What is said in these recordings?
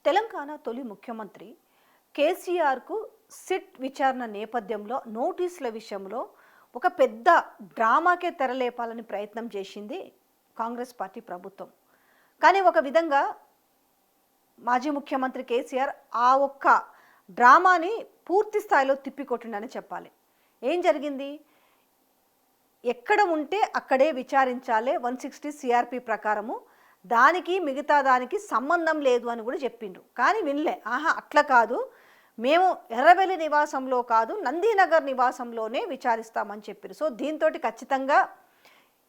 తెలంగాణ తొలి ముఖ్యమంత్రి కేసీఆర్కు సిట్ విచారణ నేపథ్యంలో నోటీసుల విషయంలో ఒక పెద్ద డ్రామాకే తెరలేపాలని ప్రయత్నం చేసింది కాంగ్రెస్ పార్టీ ప్రభుత్వం. కానీ ఒక విధంగా మాజీ ముఖ్యమంత్రి కేసీఆర్ ఆ ఒక్క డ్రామాని పూర్తి స్థాయిలో తిప్పికొట్టిండని చెప్పాలి. ఏం జరిగింది? ఎక్కడ ఉంటే అక్కడే విచారించాలి 160 సిఆర్పి ప్రకారము, దానికి మిగతా దానికి సంబంధం లేదు అని కూడా చెప్పిండ్రు. కానీ వినలే. అట్లా కాదు, మేము ఎర్రవెల్లి నివాసంలో కాదు నందీనగర్ నివాసంలోనే విచారిస్తామని చెప్పారు. సో దీంతో ఖచ్చితంగా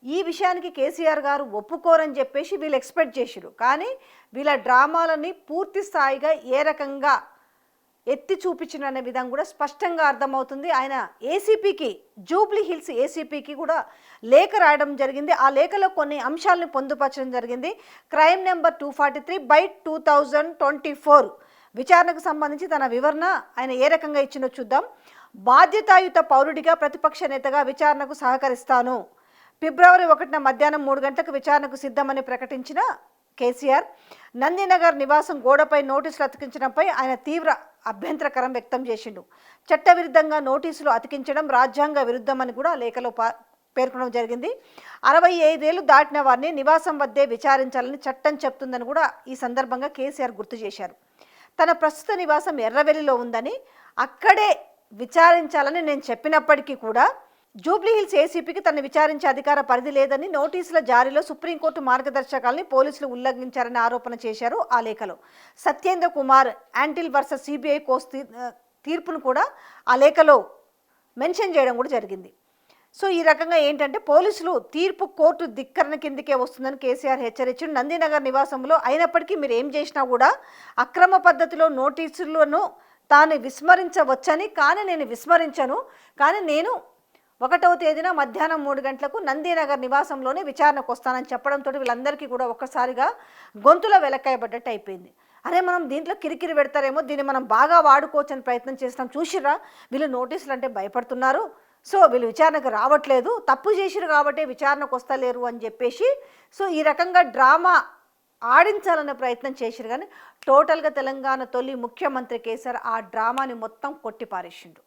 ఈ విషయానికి కేసీఆర్ గారు ఒప్పుకోరని చెప్పేసి వీళ్ళు ఎక్స్పెక్ట్ చేసిరు. కానీ వీళ్ళ డ్రామాలని పూర్తి స్థాయిగా ఏ రకంగా ఎత్తి చూపించిన అనే విధంగా కూడా స్పష్టంగా అర్థమవుతుంది. ఆయన ఏసీపీకి, జూబ్లీ హిల్స్ ఏసీపీకి కూడా లేఖ రాయడం జరిగింది. ఆ లేఖలో కొన్ని అంశాలను పొందుపరచడం జరిగింది. క్రైమ్ నెంబర్ 243/2024 విచారణకు సంబంధించి తన వివరణ ఆయన ఏ రకంగా ఇచ్చినో చూద్దాం. బాధ్యతాయుత పౌరుడిగా ప్రతిపక్ష నేతగా విచారణకు సహకరిస్తాను. ఫిబ్రవరి 1న మధ్యాహ్నం 3 గంటలకు విచారణకు సిద్ధమని ప్రకటించిన కేసీఆర్ నందీనగర్ నివాసం గోడపై నోటీసులు అతికించడంపై ఆయన తీవ్ర అభ్యంతరకరం వ్యక్తం చేసిండు. చట్టవిరుద్ధంగా నోటీసులు అతికించడం రాజ్యాంగ విరుద్ధమని కూడా లేఖలో పేర్కొనడం జరిగింది. 65 ఏళ్లు దాటిన వారిని నివాసం వద్దే విచారించాలని చట్టం చెప్తుందని కూడా ఈ సందర్భంగా కేసీఆర్ గుర్తు చేశారు. తన ప్రస్తుత నివాసం ఎర్రవెల్లిలో ఉందని, అక్కడే విచారించాలని నేను చెప్పినప్పటికీ కూడా జూబ్లీ హిల్స్ ఏసీపీకి తనను విచారించే అధికార పరిధి లేదని, నోటీసుల జారీలో సుప్రీంకోర్టు మార్గదర్శకాలని పోలీసులు ఉల్లంఘించారని ఆరోపణ చేశారు. ఆ లేఖలో Satyendra Kumar Antil versus CBI court తీర్పును కూడా ఆ లేఖలో మెన్షన్ చేయడం కూడా జరిగింది. సో ఈ రకంగా ఏంటంటే పోలీసులు తీర్పు కోర్టు ధిక్కరణ కిందకే వస్తుందని కేసీఆర్ హెచ్చరించారు. నందీనగర్ నివాసంలో అయినప్పటికీ మీరు ఏం చేసినా కూడా అక్రమ పద్ధతిలో నోటీసులను తాను విస్మరించవచ్చని, కానీ నేను విస్మరించను, కానీ నేను 1వ తేదీన మధ్యాహ్నం 3 గంటలకు నందీనగర్ నివాసంలోనే విచారణకు వస్తానని చెప్పడంతో వీళ్ళందరికీ కూడా ఒక్కసారిగా గొంతులో వెలక్కాయబడ్డట్టు అయిపోయింది. అరే మనం దీంట్లో కిరికిరి పెడతారేమో, దీన్ని మనం బాగా వాడుకోవచ్చని ప్రయత్నం చేస్తాం, చూసిర్రా వీళ్ళు నోటీసులు అంటే భయపడుతున్నారు, సో వీళ్ళు విచారణకు రావట్లేదు, తప్పు చేసిరు కాబట్టి విచారణకు వస్తలేరు అని చెప్పేసి సో ఈ రకంగా డ్రామా ఆడించాలనే ప్రయత్నం చేసిరు. కానీ టోటల్గా తెలంగాణ తొలి ముఖ్యమంత్రి కేసీఆర్ ఆ డ్రామాని మొత్తం కొట్టిపారేసిండు.